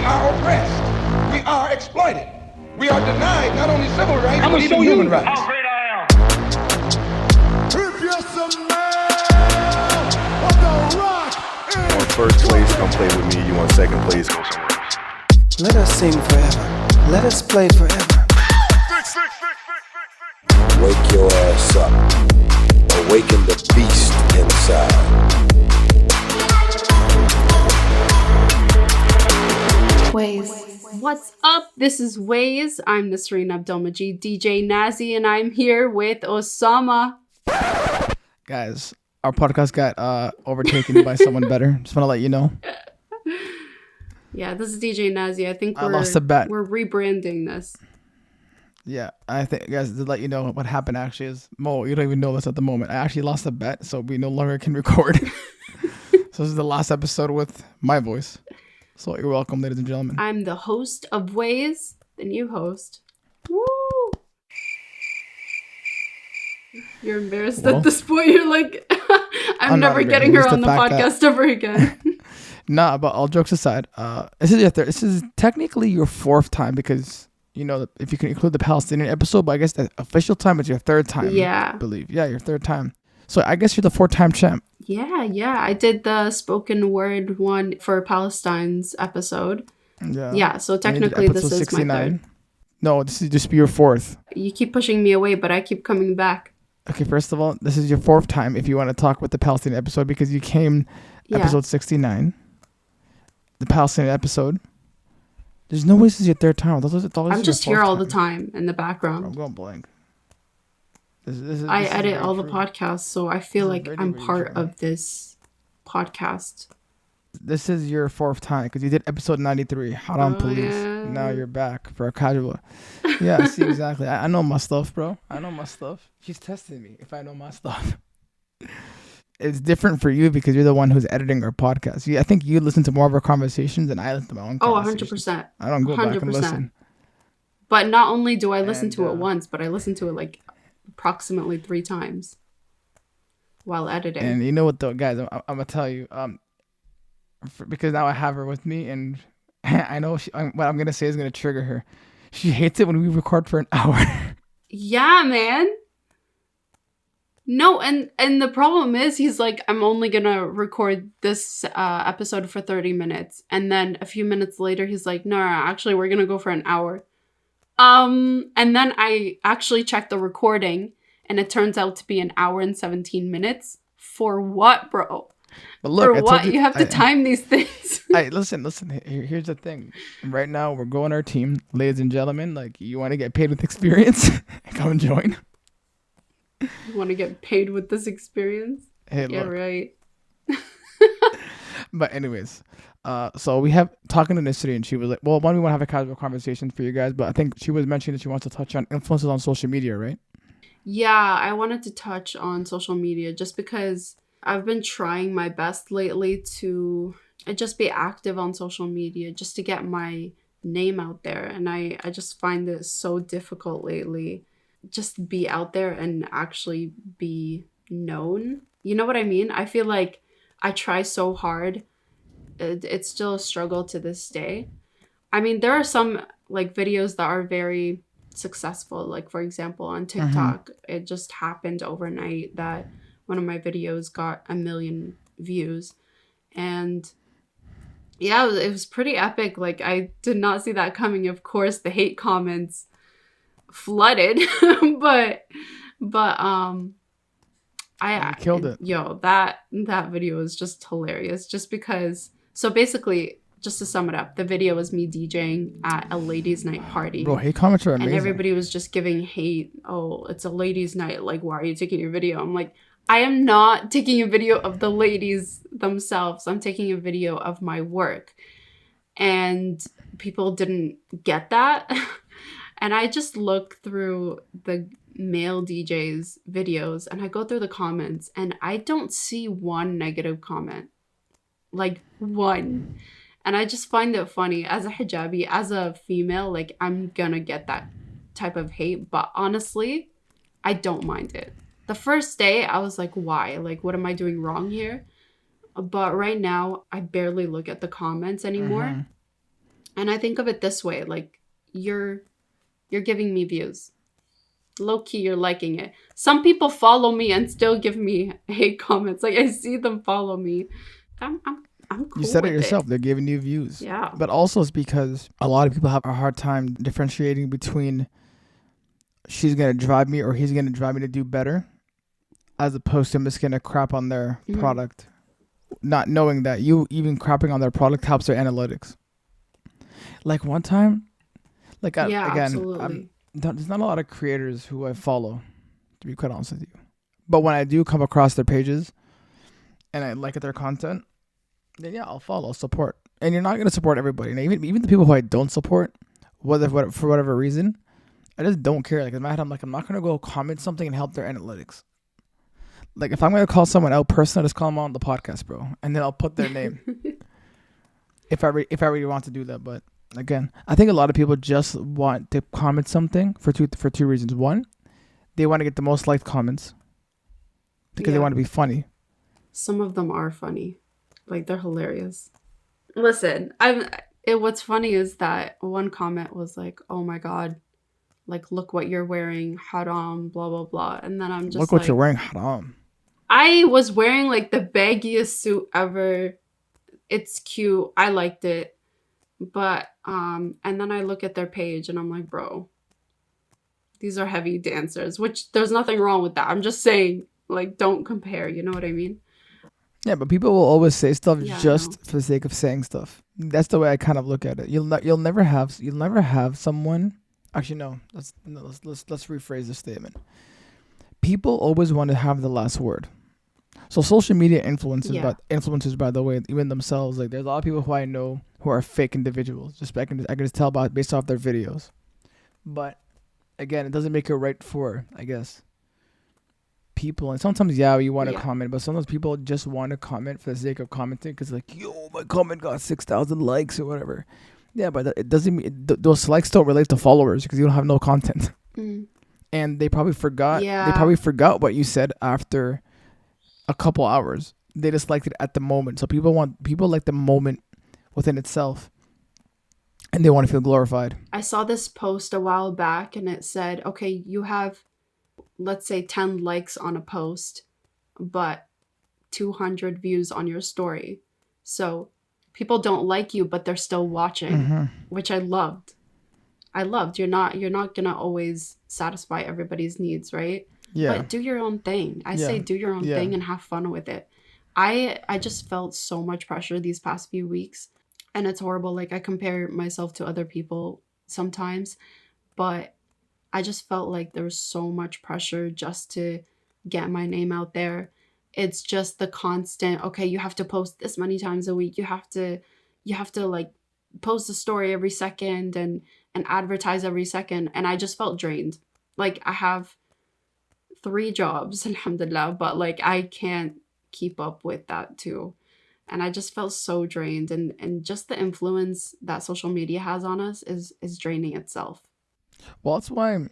are oppressed. We are exploited. We are denied not only civil rights, but even human rights. How great I am. If you're some man of the rock, You want first place, come play with me. You want second place, go somewhere else. Let us sing forever. Let us play forever. Wake your ass up. Awaken the beast inside. Ways. What's up? This is Ways. I'm Nasreen Abdelmajid, DJ Nazzy, and I'm here with Osama. Guys, our podcast got overtaken by someone better. Just want to let you know. Yeah, this is DJ Nazzy. I think I lost a bet. We're rebranding this. Yeah, I think, guys, to let you know what happened actually is, Mo, you don't even know this at the moment. I actually lost a bet, so we no longer can record. So this is the last episode with my voice. So you're welcome, ladies and gentlemen. I'm the host of Ways, the new host. Woo! You're embarrassed at this point. You're like, I'm never getting her on the podcast ever again. Nah, but all jokes aside, this is technically your fourth time because, you know, if you can include the Palestinian episode, but I guess the official time is your third time. Yeah. I believe. Yeah, your third time. So I guess you're the four-time champ. Yeah. I did the spoken word one for Palestine's episode. Yeah, so technically this is 69. My third. No, this is just your fourth. You keep pushing me away, but I keep coming back. Okay, first of all, this is your fourth time if you want to talk about the Palestinian episode because you came episode 69. The Palestinian episode. There's no way this is your third time. I'm just here all the time in the background. I'm going blank. I edit all the podcasts, so I feel like I'm part of this podcast. This is your fourth time because you did episode 93, Hot on Police. Yeah. Now you're back for a casual. Yeah, see, exactly. I know my stuff, bro. I know my stuff. She's testing me if I know my stuff. It's different for you because you're the one who's editing our podcast. I think you listen to more of our conversations than I listen to my own conversations. 100%. I don't go 100%. Back and listen. But not only do I listen to it once, but I listen to it like approximately 3 times while editing. And you know what though, guys, I'm going to tell you, because now I have her with me and I know what I'm going to say is going to trigger her. She hates it when we record for an hour. Yeah, man. No, and the problem is he's like, I'm only going to record this episode for 30 minutes. And then a few minutes later, he's like, no, actually, we're going to go for an hour. And then I actually checked the recording and it turns out to be an hour and 17 minutes. For what, bro? But look, for what? You have to time these things. Listen. Here's the thing. Right now, we're going our team. Ladies and gentlemen, like, you want to get paid with experience? Come and join. You want to get paid with this experience? Hey, yeah, look. Right. But anyways, so we have talking to Nazzy and she was like, well, one, we want to have a casual conversation for you guys, but I think she was mentioning that she wants to touch on influences on social media, right? Yeah, I wanted to touch on social media just because I've been trying my best lately to just be active on social media, just to get my name out there. And I just find it so difficult lately. Just be out there and actually be known. You know what I mean? I feel like I try so hard. It's still a struggle to this day. I mean, there are some like videos that are very successful. Like, for example, on TikTok, it just happened overnight that one of my videos got 1 million views. And yeah, it was pretty epic. Like, I did not see that coming. Of course, the hate comments flooded, but I killed it. Yo, that video was just hilarious. Just because, so basically, just to sum it up, the video was me DJing at a ladies' night party. Bro, hate comments are amazing. And everybody was just giving hate. Oh, it's a ladies' night. Like, why are you taking a video? I'm like, I am not taking a video of the ladies themselves. I'm taking a video of my work. And people didn't get that. And I just look through the male DJs videos and I go through the comments and I don't see one negative comment. Like, one. And I just find it funny. As a hijabi, as a female, like, I'm gonna get that type of hate. But honestly, I don't mind it. The first day, I was like, why? Like, what am I doing wrong here? But right now, I barely look at the comments anymore. And I think of it this way, like you're giving me views. Low key, you're liking it. Some people follow me and still give me hate comments. Like I see them follow me. I'm cool. You said it with yourself. They're giving you views. Yeah. But also it's because a lot of people have a hard time differentiating between she's gonna drive me or he's gonna drive me to do better, as opposed to I'm just gonna crap on their product, not knowing that you even crapping on their product helps their analytics. Like one time, like absolutely. There's not a lot of creators who I follow, to be quite honest with you. But when I do come across their pages and I like their content, then yeah, I'll follow, support. And you're not going to support everybody. And even the people who I don't support, for whatever reason, I just don't care. Like in my head, I'm like, I'm not going to go comment something and help their analytics. Like if I'm going to call someone out personally, I just call them on the podcast, bro. And then I'll put their name. if I really want to do that. But again, I think a lot of people just want to comment something for two reasons. One, they want to get the most liked comments because they want to be funny. Some of them are funny. Like they're hilarious. Listen, what's funny is that one comment was like, "Oh my god, like look what you're wearing, haram, blah blah blah." And then I'm just look what you're wearing, haram. I was wearing like the baggiest suit ever. It's cute. I liked it. But and then I look at their page and I'm like, bro, these are heavy dancers, which there's nothing wrong with that. I'm just saying, like, don't compare. You know what I mean? Yeah, but people will always say stuff just for the sake of saying stuff. That's the way I kind of look at it. You'll never have someone. Actually, no. Let's rephrase the statement. People always want to have the last word. So social media influencers, by the way, even themselves, like there's a lot of people who I know who are fake individuals. I can just tell based off their videos. But again, it doesn't make it right for, I guess, people. And sometimes, you want to comment, but sometimes people just want to comment for the sake of commenting because, like, yo, my comment got 6,000 likes or whatever. Yeah, but it doesn't mean those likes don't relate to followers because you don't have no content. And they probably forgot. Yeah. They probably forgot what you said after a couple hours. They just liked it at the moment. So people like the moment within itself, and they want to feel glorified. I saw this post a while back, and it said, "Okay, you have, let's say, 10 likes on a post, but 200 views on your story. So people don't like you, but they're still watching," which I loved. You're not gonna always satisfy everybody's needs, right? Yeah. But do your own thing. I say do your own thing and have fun with it. I just felt so much pressure these past few weeks, and it's horrible. Like I compare myself to other people sometimes, but I just felt like there was so much pressure just to get my name out there. It's just the constant, okay, you have to post this many times a week. You have to like post a story every second and advertise every second. And I just felt drained. Like I have 3 jobs, alhamdulillah, but like I can't keep up with that too. And I just felt so drained, and just the influence that social media has on us is draining itself. Well, that's why,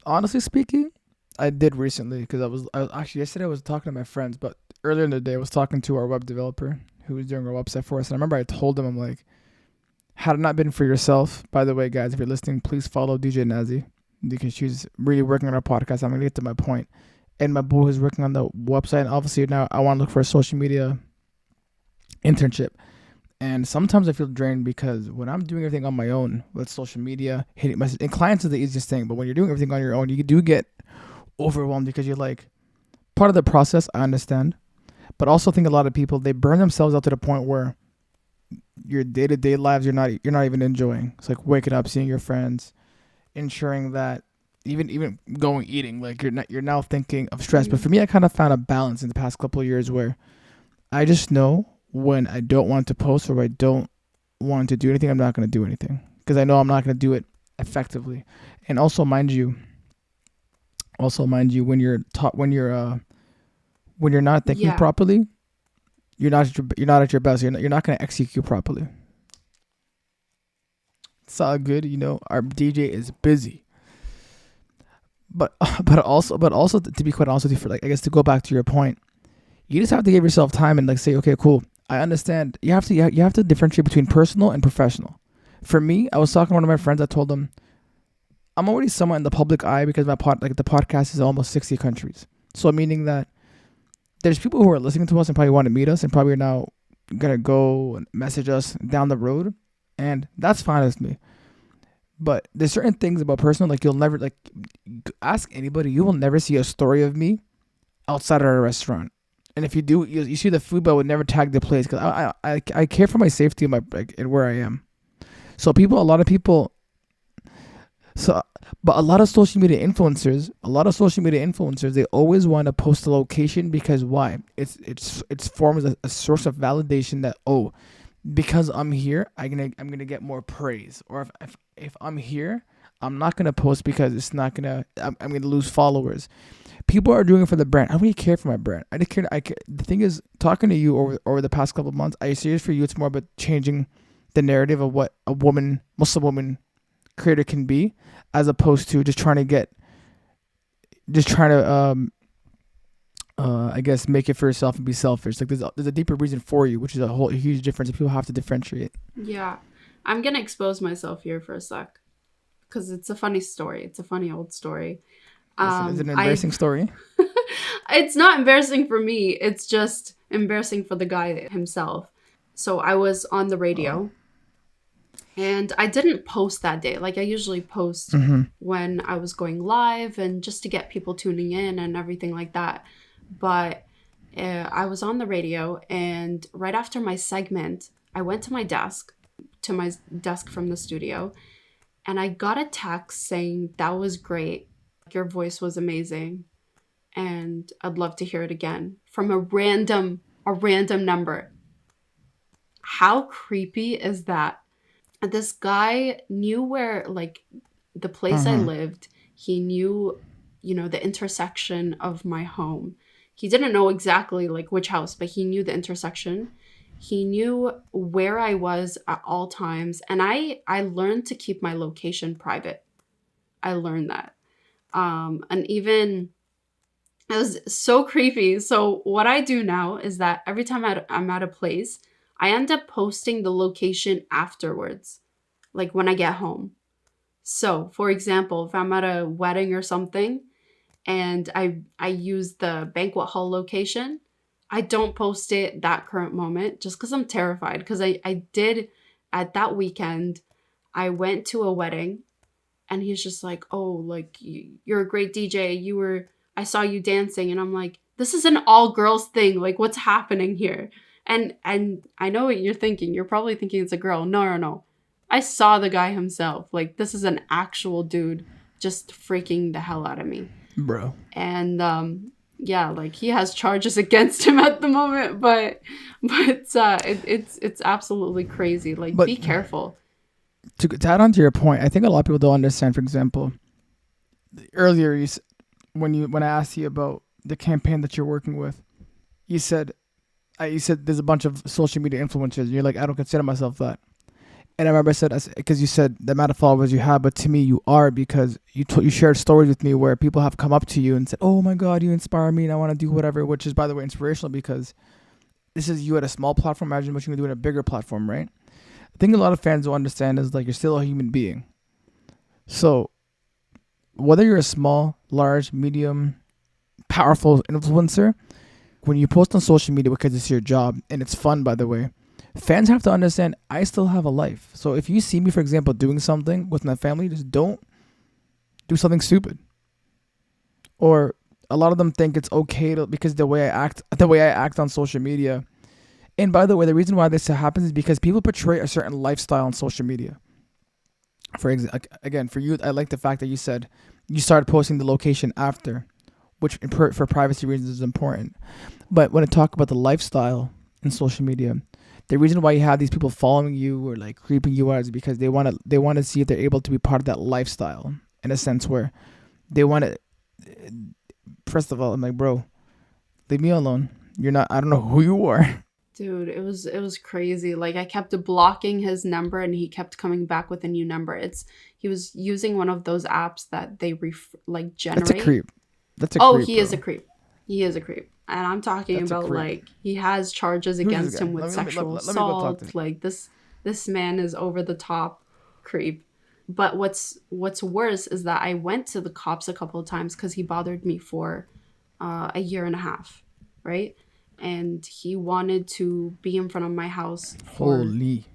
honestly speaking, I did recently, because I was actually yesterday I was talking to my friends, but earlier in the day I was talking to our web developer who was doing our website for us, and I remember I told him, I'm like, had it not been for yourself, by the way, guys, if you're listening, please follow DJ Nazzy, because she's really working on our podcast. I'm gonna get to my point. And my boy is working on the website, and obviously now I want to look for a social media internship. And sometimes I feel drained because when I'm doing everything on my own with social media, hitting messages, and clients is the easiest thing, but when you're doing everything on your own, you do get overwhelmed because you're like, part of the process, I understand, but also think a lot of people, they burn themselves out to the point where your day-to-day lives you're not even enjoying. It's like waking up, seeing your friends, ensuring that even going eating, like you're now thinking of stress. But for me, I kind of found a balance in the past couple of years where I just know when I don't want to post or I don't want to do anything, I'm not going to do anything because I know I'm not going to do it effectively. And also, mind you, when you're not thinking properly, you're not at your best. You're not going to execute properly. It's all good, our DJ is busy. But also to be quite honest with you, for like, I guess to go back to your point, you just have to give yourself time and like say, okay, cool, I understand. You have to differentiate between personal and professional. For me, I was talking to one of my friends. I told him I'm already somewhat in the public eye because the podcast is almost 60 countries. So meaning that there's people who are listening to us and probably want to meet us and probably are now gonna go and message us down the road, and that's fine with me. But there's certain things about personal, like you'll never ask anybody. You will never see a story of me outside of a restaurant. And if you do, you see the food, but I would never tag the place because I care for my safety and where I am. So a lot of people. But a lot of social media influencers, they always want to post the location because why? It's formed as a source of validation that because I'm here, I'm gonna get more praise. Or if I'm here, I'm not gonna post because I'm gonna lose followers. People are doing it for the brand. I don't really care for my brand. I just care. The thing is, talking to you over the past couple of months, I see it for you. It's more about changing the narrative of what a Muslim woman creator can be, as opposed to just trying to I guess make it for yourself and be selfish. Like there's a deeper reason for you, which is a huge difference. People have to differentiate. Yeah, I'm gonna expose myself here for a sec because it's a funny story. It's a funny old story. Is it an embarrassing story? It's not embarrassing for me. It's just embarrassing for the guy himself. So I was on the radio. And I didn't post that day. Like I usually post when I was going live and just to get people tuning in and everything like that. But I was on the radio, and right after my segment, I went to my desk from the studio, and I got a text saying, "That was great. Your voice was amazing. And I'd love to hear it again," from a random number. How creepy is that? This guy knew where, like, the place I lived. He knew, the intersection of my home. He didn't know exactly, like, which house, but he knew the intersection. He knew where I was at all times. And I learned to keep my location private. I learned that. And even, it was so creepy. So what I do now is that every time I'm at a place, I end up posting the location afterwards, like when I get home. So, for example, if I'm at a wedding or something and I use the banquet hall location, I don't post it that current moment just because I'm terrified. Because I did, at that weekend, I went to a wedding and he's just like, "Oh, like, you're a great DJ. I saw you dancing." And I'm like, this is an all girls thing. Like, what's happening here? And I know what you're thinking. You're probably thinking it's a girl. No. I saw the guy himself. Like, this is an actual dude just freaking the hell out of me. Bro. And yeah, like, he has charges against him at the moment, but it's absolutely crazy. Like, be careful. To add on to your point, I think a lot of people don't understand. For example, earlier when I asked you about the campaign that you're working with, you said there's a bunch of social media influencers. You're like, I don't consider myself that. And I remember I said, because you said the amount of followers you have, but to me you are, because you shared stories with me where people have come up to you and said, "Oh my God, you inspire me and I want to do whatever," which is, by the way, inspirational because this is you at a small platform. Imagine what you can do in a bigger platform, right? I think a lot of fans don't understand is, like, you're still a human being. So whether you're a small, large, medium, powerful influencer, when you post on social media because it's your job and it's fun, by the way, fans have to understand I still have a life. So if you see me, for example, doing something with my family, just don't do something stupid. Or a lot of them think it's okay because the way I act on social media. And by the way, the reason why this happens is because people portray a certain lifestyle on social media. For you, I like the fact that you said you started posting the location after, which for privacy reasons is important. But when I talk about the lifestyle in social media, the reason why you have these people following you or like creeping you out is because they want to see if they're able to be part of that lifestyle, in a sense where they want to. First of all, I'm like, bro, leave me alone. I don't know who you are. Dude, it was crazy. Like, I kept blocking his number and he kept coming back with a new number. He was using one of those apps that they generate. That's a creep. He is a creep. He is a creep. And I'm talking about, like, he has charges against him with sexual assault. Like, this man is over the top. creep. But what's worse is that I went to the cops a couple of times because he bothered me for a year and a half, right? And he wanted to be in front of my house for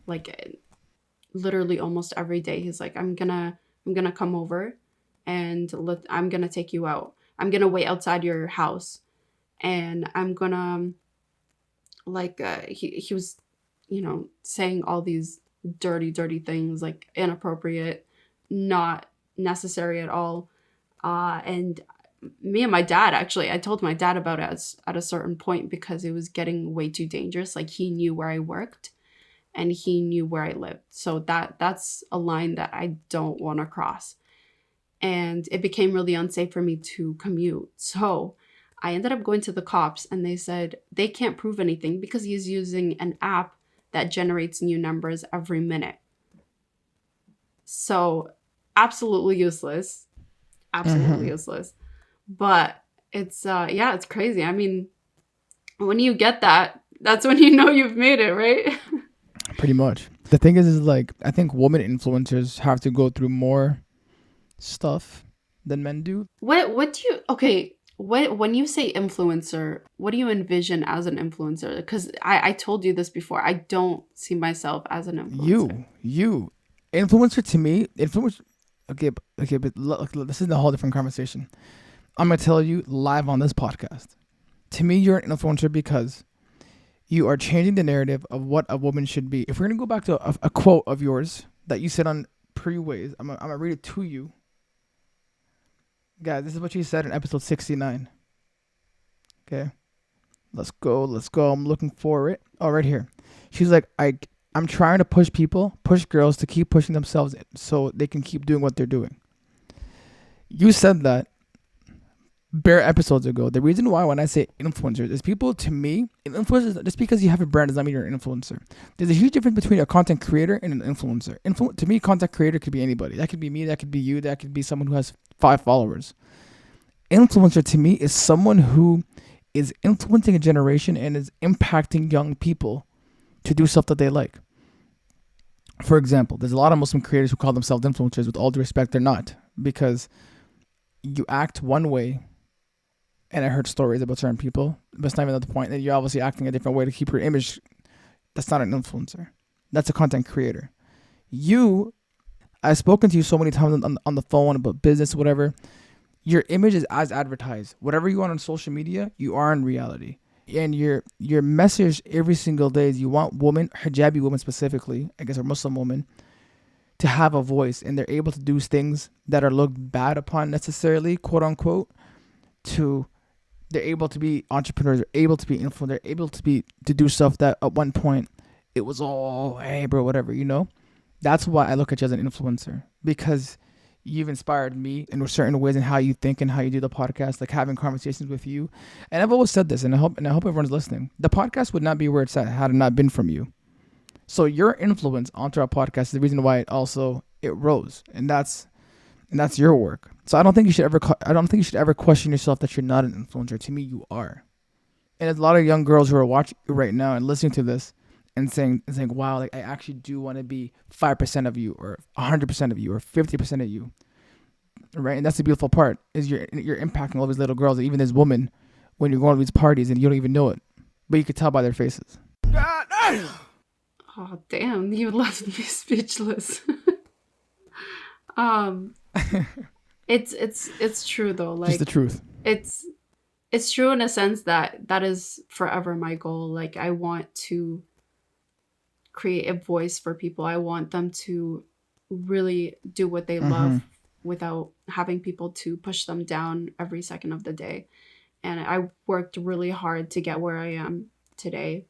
like literally almost every day. He's like, I'm gonna come over and I'm gonna take you out. I'm gonna wait outside your house, and I'm gonna like he was, you know, saying all these dirty things, like inappropriate, not necessary at all. And me and my dad, actually, I told my dad about it at a certain point because it was getting way too dangerous. Like, he knew where I worked and he knew where I lived. So that's a line that I don't want to cross. And it became really unsafe for me to commute. So I ended up going to the cops, and they said they can't prove anything because he's using an app that generates new numbers every minute. So absolutely useless. Absolutely useless. But it's it's crazy. I mean, when you get that, that's when you know you've made it, right? Pretty much. The thing is like, I think women influencers have to go through more stuff than men do. What do you, okay, when you say influencer, what do you envision as an influencer? Because I told you this before. I don't see myself as an influencer. You. Influencer to me, okay, but look, this is a whole different conversation. I'm going to tell you live on this podcast. To me, you're an influencer because you are changing the narrative of what a woman should be. If we're going to go back to a quote of yours that you said on Pre-Ways, I'm going to read it to you. Guys, this is what you said in episode 69. Okay. Let's go. I'm looking for it. Oh, right here. She's like, I'm trying to push girls to keep pushing themselves so they can keep doing what they're doing. You said that bare episodes ago. The reason why when I say influencers is people, to me, an influencer, just because you have a brand does not mean you're an influencer. There's a huge difference between a content creator and an influencer. To me, content creator could be anybody. That could be me, that could be you, that could be someone who has 5 followers. Influencer to me is someone who is influencing a generation and is impacting young people to do stuff that they like. For example, there's a lot of Muslim creators who call themselves influencers. With all due respect, they're not, because you act one way. And I heard stories about certain people, but it's not even at the point that you're obviously acting a different way to keep your image. That's not an influencer. That's a content creator. I've spoken to you so many times on the phone about business, whatever. Your image is as advertised. Whatever you want on social media, you are in reality. And your message every single day is you want women, hijabi women specifically, I guess, or Muslim women, to have a voice, and they're able to do things that are looked bad upon necessarily, quote unquote, they're able to be entrepreneurs, they're able to be influencers, they're able to do stuff that at one point it was all, hey bro, whatever, you know? That's why I look at you as an influencer, because you've inspired me in certain ways in how you think and how you do the podcast, like having conversations with you. And I've always said this, and I hope everyone's listening. The podcast would not be where it's at had it not been from you. So your influence onto our podcast is the reason why it rose, and that's your work. So I don't think you should ever question yourself that you're not an influencer. To me, you are. And there's a lot of young girls who are watching right now and listening to this and saying, wow, like I actually do want to be 5% of you, or 100% of you, or 50% of you. Right? And that's the beautiful part, is you're impacting all these little girls, and even this woman, when you're going to these parties and you don't even know it, but you could tell by their faces. God damn. Oh, damn, you left me speechless. It's true though. Like, just the truth. It's true in a sense that is forever my goal. Like, I want to create a voice for people. I want them to really do what they love without having people to push them down every second of the day. And I worked really hard to get where I am today.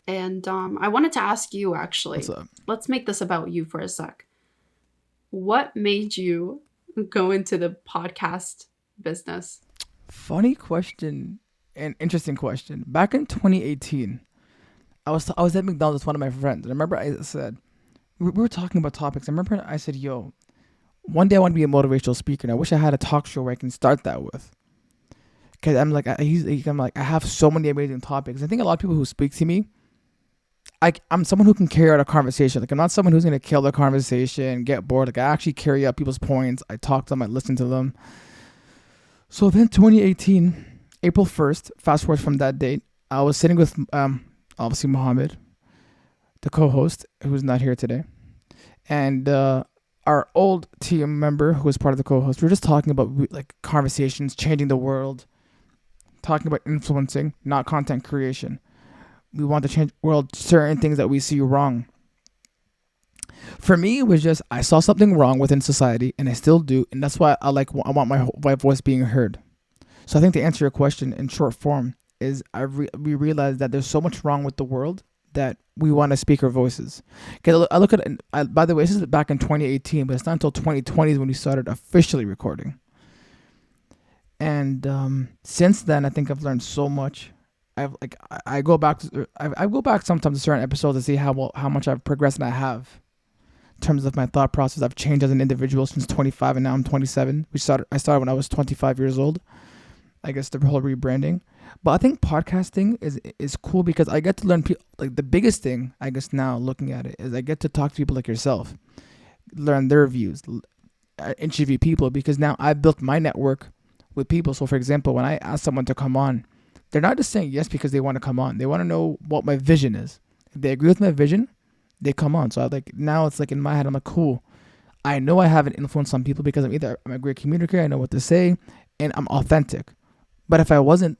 And I wanted to ask you, actually, what's up? Let's make this about you for a sec. What made you go into the podcast business? Funny question and interesting question. Back in 2018, I was at McDonald's with one of my friends. And I remember I said, we were talking about topics. I remember I said, yo, one day I want to be a motivational speaker. And I wish I had a talk show where I can start that with. Because I'm like, I have so many amazing topics. I think a lot of people who speak to me, I'm someone who can carry out a conversation. Like I'm not someone who's gonna kill the conversation, get bored. Like I actually carry out people's points. I talk to them. I listen to them. So then 2018, April 1st. Fast forward from that date, I was sitting with obviously Mohammed, the co-host, who's not here today, and our old team member who was part of the co-host. We were just talking about like conversations, changing the world, talking about influencing, not content creation. We want to change the world, certain things that we see wrong. For me, it was just I saw something wrong within society, and I still do, and that's why I want my voice being heard. So I think to answer your question in short form is we realize that there's so much wrong with the world that we want to speak our voices. Because I look at it, by the way, this is back in 2018, but it's not until 2020 when we started officially recording. And since then, I think I've learned so much. I go back sometimes to certain episodes to see how much I've progressed, and I have in terms of my thought process. I've changed as an individual since 25, and now I'm 27. I started when I was 25 years old. I guess the whole rebranding, but I think podcasting is cool because I get to learn people. Like the biggest thing, I guess now looking at it, is I get to talk to people like yourself, learn their views, interview people, because now I've built my network with people. So for example, when I ask someone to come on, they're not just saying yes because they want to come on. They want to know what my vision is. If they agree with my vision, they come on. So now it's like in my head, I'm like, cool. I know I have an influence on people because I'm a great communicator. I know what to say, and I'm authentic. But if I wasn't,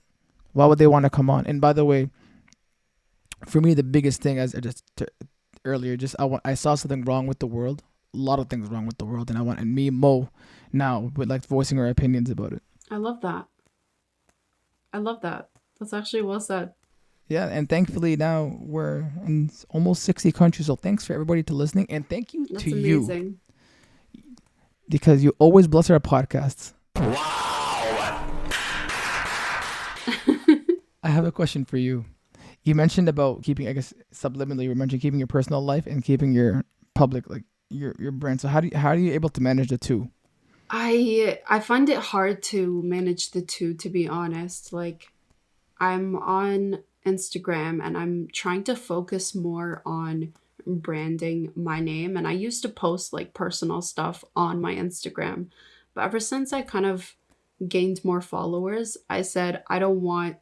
why would they want to come on? And by the way, for me, the biggest thing, as I just earlier, I saw something wrong with the world. A lot of things wrong with the world, and me, Mo, now with like voicing our opinions about it. I love that. That's actually well said. Yeah, and thankfully now we're in almost 60 countries. So thanks for everybody to listening, and thank you That's to amazing. You because you always bless our podcasts. I have a question for you. You mentioned about keeping, I guess subliminally, you mentioned keeping your personal life and keeping your public, like your brand. So how are you able to manage the two? I find it hard to manage the two, to be honest. Like I'm on Instagram and I'm trying to focus more on branding my name, and I used to post like personal stuff on my Instagram. But ever since I kind of gained more followers, I said I don't want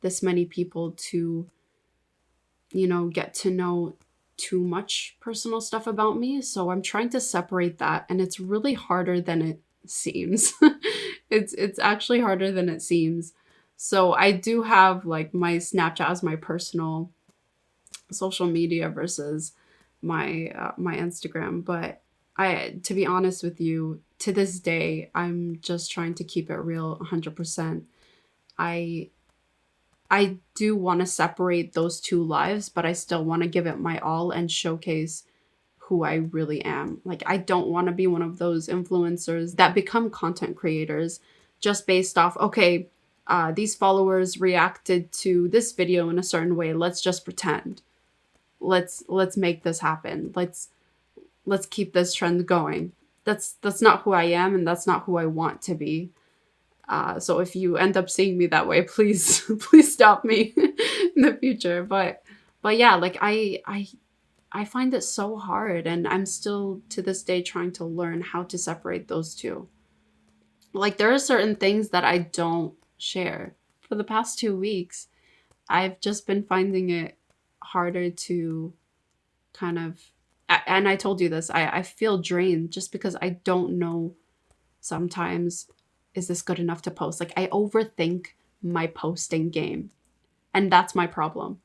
this many people to, get to know too much personal stuff about me. So I'm trying to separate that, and it's really harder than it seems. It's actually harder than it seems. So I do have like my Snapchat as my personal social media versus my Instagram, but to be honest with you, to this day, I'm just trying to keep it real 100%. I do want to separate those two lives, but I still want to give it my all and showcase who I really am. Like, I don't want to be one of those influencers that become content creators just based off, okay, these followers reacted to this video in a certain way. Let's just pretend. Let's make this happen. Let's keep this trend going. That's not who I am, and that's not who I want to be. So if you end up seeing me that way, please stop me in the future. But yeah, like I find it so hard, and I'm still to this day trying to learn how to separate those two. Like there are certain things that I don't share. For the past 2 weeks, I've just been finding it harder to kind of, and I told you this, I feel drained just because I don't know sometimes, is this good enough to post? Like I overthink my posting game, and that's my problem.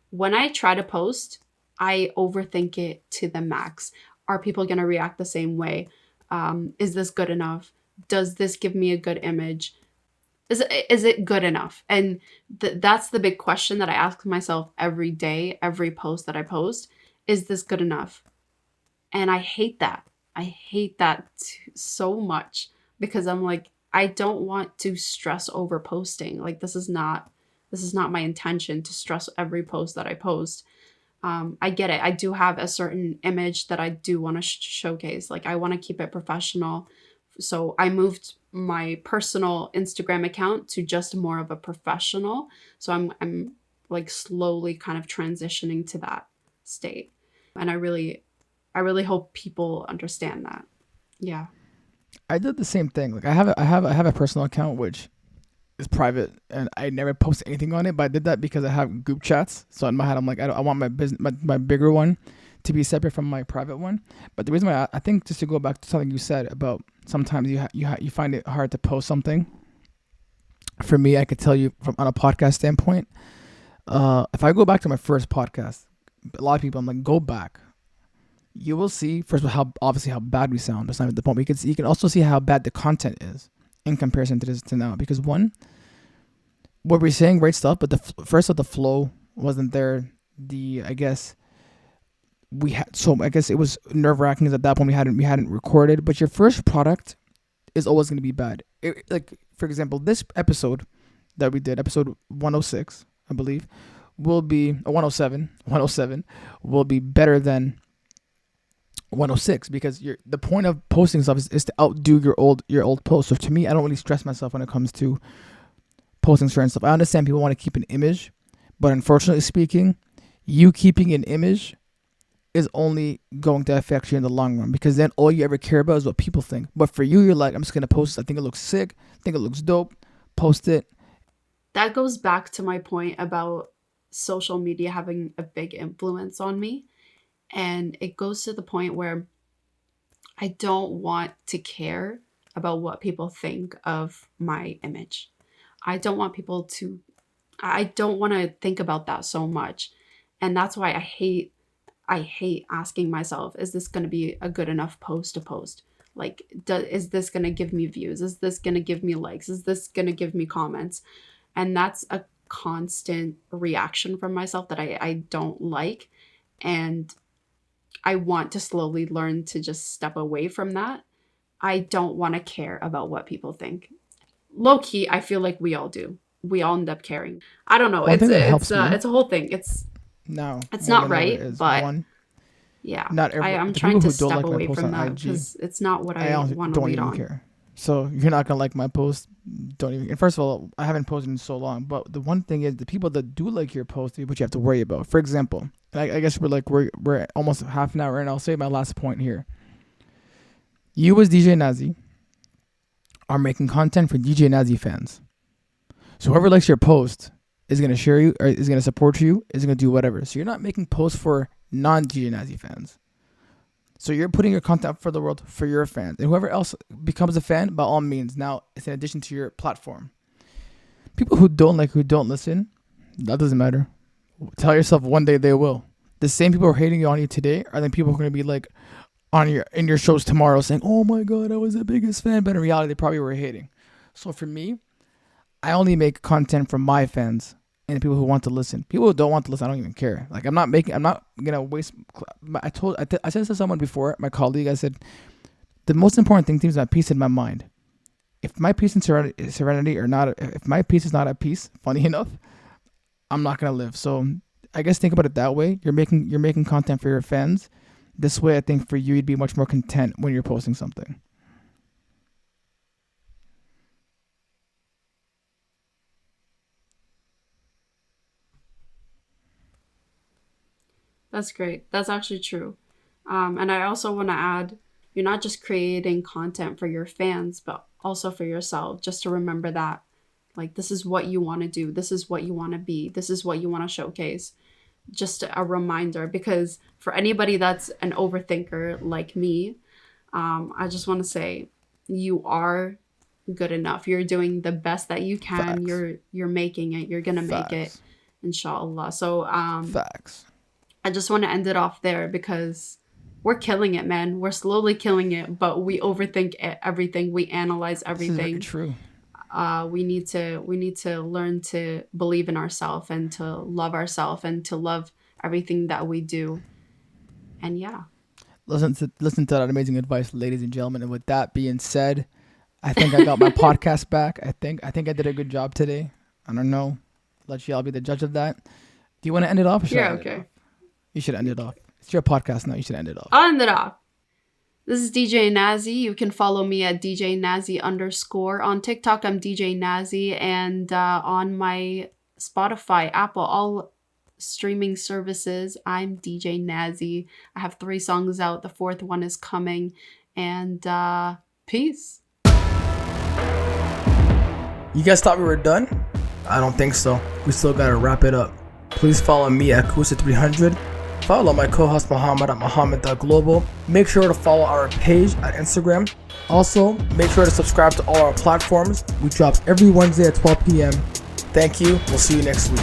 When I try to post, I overthink it to the max. Are people going to react the same way? Is this good enough? Does this give me a good image? Is it good enough? And that's the big question that I ask myself every day, every post that I post. Is this good enough? And I hate that. I hate that so much because I'm like, I don't want to stress over posting. Like this is not my intention to stress every post that I post. I get it. I do have a certain image that I do want to showcase. Like I want to keep it professional. So I moved my personal Instagram account to just more of a professional. So I'm like slowly kind of transitioning to that. state. And I really hope people understand that. Yeah. I did the same thing. Like I have a personal account which is private, and I never post anything on it. But I did that because I have group chats. So in my head, I'm like, I want my business, my bigger one, to be separate from my private one. But the reason why I think, just to go back to something you said about sometimes you find it hard to post something. For me, I could tell you from on a podcast standpoint, if I go back to my first podcast, a lot of people, I'm like, go back. You will see first of all how bad we sound. That's not even the point. You can also see how bad the content is in comparison to this to now. Because one, what we're saying, great stuff, but the flow wasn't there. I guess it was nerve wracking at that point. We hadn't recorded. But your first product is always going to be bad. Like for example, this episode that we did, episode 106, I believe, will be 107. 107 will be better than 106 because the point of posting stuff is to outdo your old post. So to me, I don't really stress myself when it comes to posting certain stuff. I understand people want to keep an image, but unfortunately speaking, you keeping an image is only going to affect you in the long run, because then all you ever care about is what people think. But for you, you're like, I'm just gonna post. I think it looks sick. I think it looks dope. Post it. That goes back to my point about social media having a big influence on me. And it goes to the point where I don't want to care about what people think of my image. I don't want to think about that so much. And that's why I hate asking myself, is this going to be a good enough post to post? Like, is this going to give me views? Is this going to give me likes? Is this going to give me comments? And that's a constant reaction from myself that I don't like. And I want to slowly learn to just step away from that. I don't want to care about what people think. Low key, I feel like we all do. We all end up caring. I don't know. One thing that helps me, it's a whole thing. It's not right, but yeah. I'm trying to step away from that because it's not what I want to lead on. Care. So you're not gonna like my post. Don't even. And first of all, I haven't posted in so long. But the one thing is, the people that do like your post, what you have to worry about. For example, and I guess we're almost half an hour in. I'll say my last point here. You as DJ Nazzy are making content for DJ Nazzy fans. So whoever likes your post is gonna share you, or is gonna support you, is gonna do whatever. So you're not making posts for non-DJ Nazzy fans. So you're putting your content up for the world for your fans. And whoever else becomes a fan, by all means, now it's in addition to your platform. People who don't listen, that doesn't matter. Tell yourself one day they will. The same people who are hating on you today are the people who are going to be like in your shows tomorrow saying, oh my God, I was the biggest fan. But in reality, they probably were hating. So for me, I only make content for my fans and the people who want to listen. People who don't want to listen, I don't even care. Like I'm not gonna waste. I said to someone before, my colleague, I said, the most important thing to me is my peace in my mind. If my peace and serenity are not, if my peace is not at peace, funny enough, I'm not gonna live. So I guess think about it that way. You're making content for your fans. This way, I think for you, you'd be much more content when you're posting something. That's great. That's actually true. And I also want to add, you're not just creating content for your fans, but also for yourself. Just to remember that, like, this is what you want to do. This is what you want to be. This is what you want to showcase. Just a reminder, because for anybody that's an overthinker like me, I just want to say you are good enough. You're doing the best that you can. Facts. You're making it. You're going to make it, inshallah. So, Facts. I just want to end it off there because we're killing it, man. We're slowly killing it, but we overthink everything. We analyze everything. This is very true. We need to learn to believe in ourselves and to love ourselves and to love everything that we do. And yeah. Listen to that amazing advice, ladies and gentlemen. And with that being said, I think I got my podcast back. I think I did a good job today. I don't know. Let y'all be the judge of that. Do you want to end it off? Yeah, okay. You should end it off. It's your podcast now. You should end it off. I'll end it off. This is DJ Nazzy. You can follow me at DJ Nazzy _ on TikTok. I'm DJ Nazzy, and on my Spotify, Apple, all streaming services. I'm DJ Nazzy. I have 3 songs out. The 4th one is coming. And peace. You guys thought we were done? I don't think so. We still gotta wrap it up. Please follow me at Kusa300. Follow my co-host Muhammad at Muhammad.global. Make sure to follow our page at Instagram. Also, make sure to subscribe to all our platforms. We drop every Wednesday at 12 p.m. Thank you. We'll see you next week.